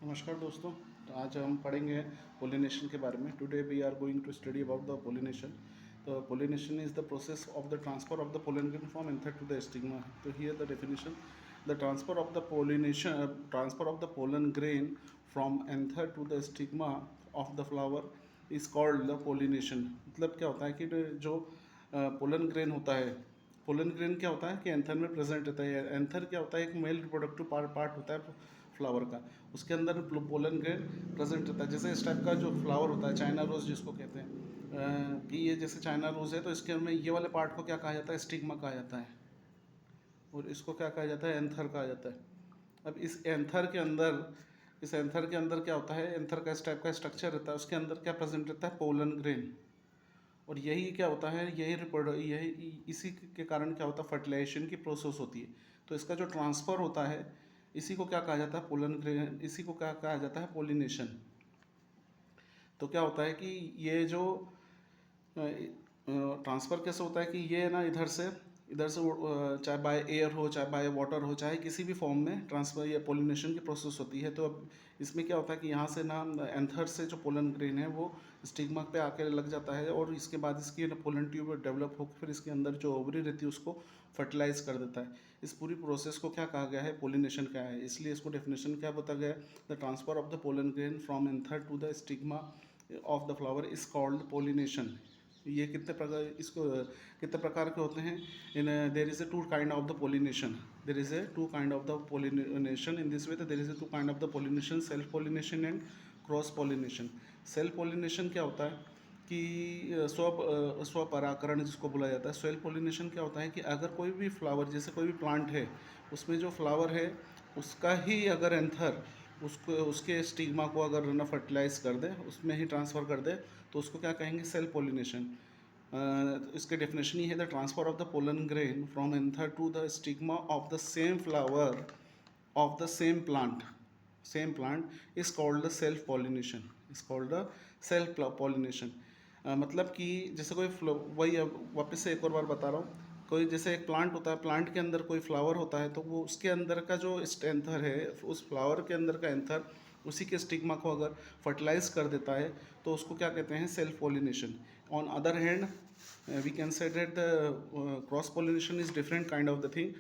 नमस्कार दोस्तों। तो आज हम पढ़ेंगे पोलिनेशन के बारे में। Today we are going to study about the pollination. तो pollination is the process of the transfer of the pollen grain from anther to the stigma. तो here the definition, the transfer of the pollen grain from anther to the stigma of the flower is called the pollination. मतलब क्या होता है कि जो pollen grain होता है, pollen grain क्या होता है कि एंथर में प्रेजेंट रहता है। एंथर क्या होता है, एक मेल रिप्रोडक्टिव पार्ट होता है फ्लावर का, उसके अंदर पोलन ग्रेन प्रेजेंट रहता है। जैसे इस टाइप का जो फ्लावर होता है, चाइना रोज जिसको कहते हैं, कि ये जैसे चाइना रोज है तो इसके में ये वाले पार्ट को क्या कहा जाता है, स्टिग्मा कहा जाता है, और इसको क्या कहा जाता है, एंथर कहा जाता है। अब इस एंथर के अंदर क्या होता है, एंथर का इस टाइप का स्ट्रक्चर रहता है, उसके अंदर क्या प्रेजेंट रहता है, पोलन ग्रेन। और यही क्या होता है, यही इसी के कारण क्या होता है, फर्टिलाइजेशन की प्रोसेस होती है। तो इसका जो ट्रांसफ़र होता है, इसी को क्या कहा जाता है, पोलन ग्रेन, इसी को क्या कहा जाता है, पोलिनेशन। तो क्या होता है कि ये जो ट्रांसफ़र कैसे होता है कि ये ना इधर से चाहे बाय एयर हो, चाहे बाय वाटर हो, चाहे किसी भी फॉर्म में ट्रांसफ़र या पोलिनेशन की प्रोसेस होती है। तो अब इसमें क्या होता है कि यहाँ से ना एंथर से जो पोलन ग्रेन है वो स्टिग्मा पे आके लग जाता है, और इसके बाद इसकी पोलन ट्यूब डेवलप होकर फिर इसके अंदर जो ओवरी रहती है उसको फर्टिलाइज कर देता है। इस पूरी प्रोसेस को क्या कहा गया है, पोलिनेशन क्या है। इसलिए इसको डेफिनेशन क्या बताया गया है, the transfer of the pollen grain from anther to the stigma of the flower is called pollination. ये कितने प्रकार के होते हैं, इन there is a two kind of the pollination, there is a two kind of the pollination in this way. There is a two kind of the pollination, self pollination and cross pollination. Self pollination क्या होता है कि स्वपरागण जिसको बोला जाता है। Self pollination क्या होता है कि अगर कोई भी फ्लावर, जैसे कोई भी प्लांट है, उसमें जो फ्लावर है उसका ही अगर एंथर उसको उसके स्टिग्मा को अगर ना फर्टिलाइज कर दे, उसमें ही ट्रांसफ़र कर दे, तो उसको क्या कहेंगे, सेल्फ पोलिनेशन। इसके डेफिनेशन ही है, the transfer of the pollen grain from anther to the stigma of the same flower of the same plant is called the self pollination, is called the self pollination. मतलब कि जैसे कोई वही, अब वापस से एक और बार बता रहा हूँ, कोई जैसे एक प्लांट होता है, प्लांट के अंदर कोई फ्लावर होता है, तो वो उसके अंदर का जो एंथर है, उस फ्लावर के अंदर का एंथर उसी के स्टिग्मा को अगर फर्टिलाइज कर देता है तो उसको क्या कहते हैं, self pollination. On other hand we can say that the cross pollination is different kind of the thing.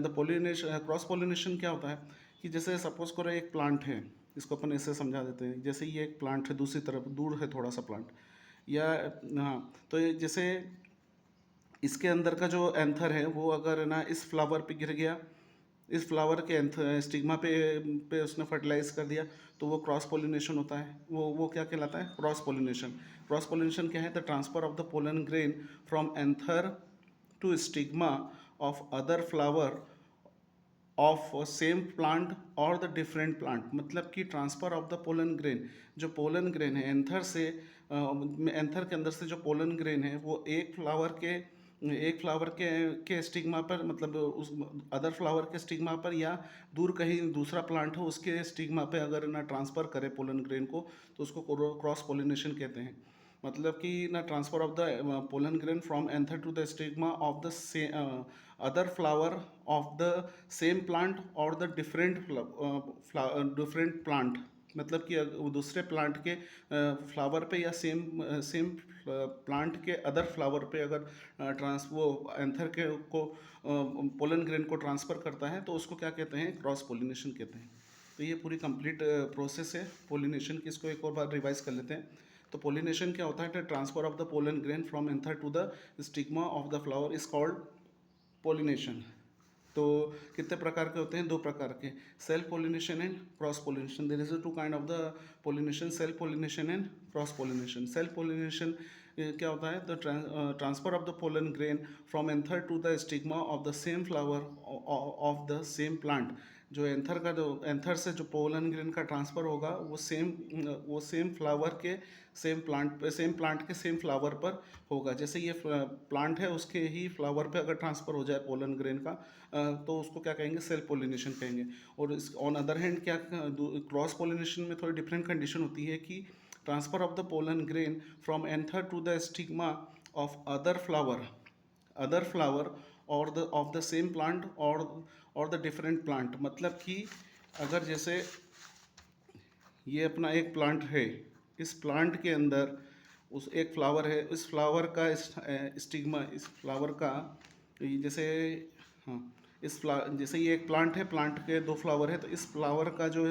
The pollination, cross pollination क्या होता है कि जैसे सपोज करो एक प्लांट है, इसको अपन ऐसे समझा देते हैं, जैसे ये एक प्लांट है, दूसरी तरफ दूर है थोड़ा सा प्लांट, या हाँ, तो ये जैसे इसके अंदर का जो एंथर है वो अगर ना इस फ्लावर पे गिर गया, इस फ्लावर के स्टिग्मा पे उसने फर्टिलाइज कर दिया, तो वो क्रॉस पोलिनेशन होता है। वो क्या कहलाता है, क्रॉस पोलिनेशन। क्रॉस पोलिनेशन क्या है, the transfer of the pollen grain from anther to stigma of other flower of same plant और द डिफरेंट प्लांट। मतलब कि transfer of the pollen grain, जो पोलन ग्रेन है एंथर से, anther के अंदर से जो पोलन ग्रेन है वो एक फ्लावर के स्टिग्मा पर, मतलब उस अदर फ्लावर के स्टिग्मा पर, या दूर कहीं दूसरा प्लांट हो उसके स्टिग्मा पे अगर ना ट्रांसफ़र करे पोलन ग्रेन को, तो उसको क्रॉस पोलिनेशन कहते हैं। मतलब कि ना transfer of the pollen grain from anther to the stigma of the other flower of the same plant और द डिफरेंट प्लांट। मतलब कि वो दूसरे प्लांट के फ्लावर पे या सेम प्लांट के अदर फ्लावर पे अगर वो एंथर के को पोलन ग्रेन को ट्रांसफ़र करता है, तो उसको क्या कहते हैं, क्रॉस पोलिनेशन कहते हैं। तो ये पूरी कंप्लीट प्रोसेस है पोलिनेशन की। इसको एक और बार रिवाइज कर लेते हैं। तो पोलिनेशन क्या होता है, transfer of the pollen grain from anther to the stigma of the flower is called pollination. तो कितने प्रकार के होते हैं, दो प्रकार के, self pollination and cross pollination. There is two kind of the pollination, self pollination and cross pollination. Self pollination क्या होता है, the transfer of the pollen grain from anther to the stigma of the same flower of the same plant. जो anther से जो pollen grain का transfer होगा वो same flower के सेम प्लांट के सेम फ्लावर पर होगा। जैसे ये प्लांट है, उसके ही फ्लावर पे अगर ट्रांसफ़र हो जाए पोलन ग्रेन का, तो उसको क्या कहेंगे, सेल्फ पोलिनेशन कहेंगे। और इस ऑन अदर हैंड क्या, क्रॉस पोलिनेशन में थोड़ी डिफरेंट कंडीशन होती है कि transfer of the pollen grain from anther to the stigma of other flower और the of the same plant और द डिफरेंट प्लांट। मतलब कि अगर जैसे ये अपना एक प्लांट है, इस प्लांट के अंदर उस एक फ्लावर है, इस फ्लावर का स्टिग्मा, इस फ्लावर का जैसे, हाँ, जैसे ये एक प्लांट है, प्लांट के दो फ्लावर है, तो इस फ्लावर का जो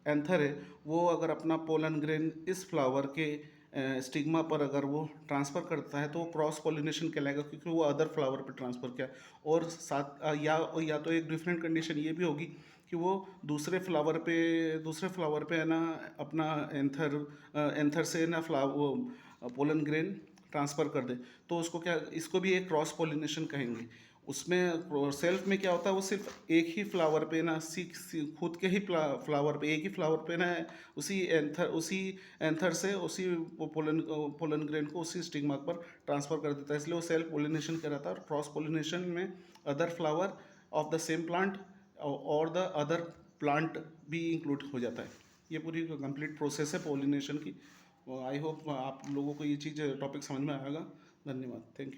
एंथर है वो अगर अपना पोलन ग्रेन इस फ्लावर के स्टिग्मा पर अगर वो ट्रांसफ़र करता है तो वो क्रॉस पॉलिनेशन कहलाएगा, क्योंकि वो अदर फ्लावर पे ट्रांसफ़र किया। और साथ या तो एक डिफरेंट कंडीशन ये भी होगी कि वो दूसरे फ्लावर पे है ना अपना एंथर से ना वो पोलन ग्रेन ट्रांसफ़र कर दे, तो उसको क्या, इसको भी एक क्रॉस पॉलिनेशन कहेंगे। उसमें सेल्फ में क्या होता है, वो सिर्फ एक ही फ्लावर पे ना खुद के ही फ्लावर पे, एक ही फ्लावर पे ना उसी एंथर से उसी पोलन ग्रेन को उसी स्टिग्मा पर ट्रांसफ़र कर देता है, इसलिए वो सेल्फ पोलिनेशन कहलाता है। और क्रॉस पोलिनेशन में other flower of the same plant और द अदर प्लांट भी इंक्लूड हो जाता है। ये पूरी कंप्लीट प्रोसेस है पोलिनेशन की। आई होप आप लोगों को ये चीज़ टॉपिक समझ में आएगा। धन्यवाद, थैंक यू।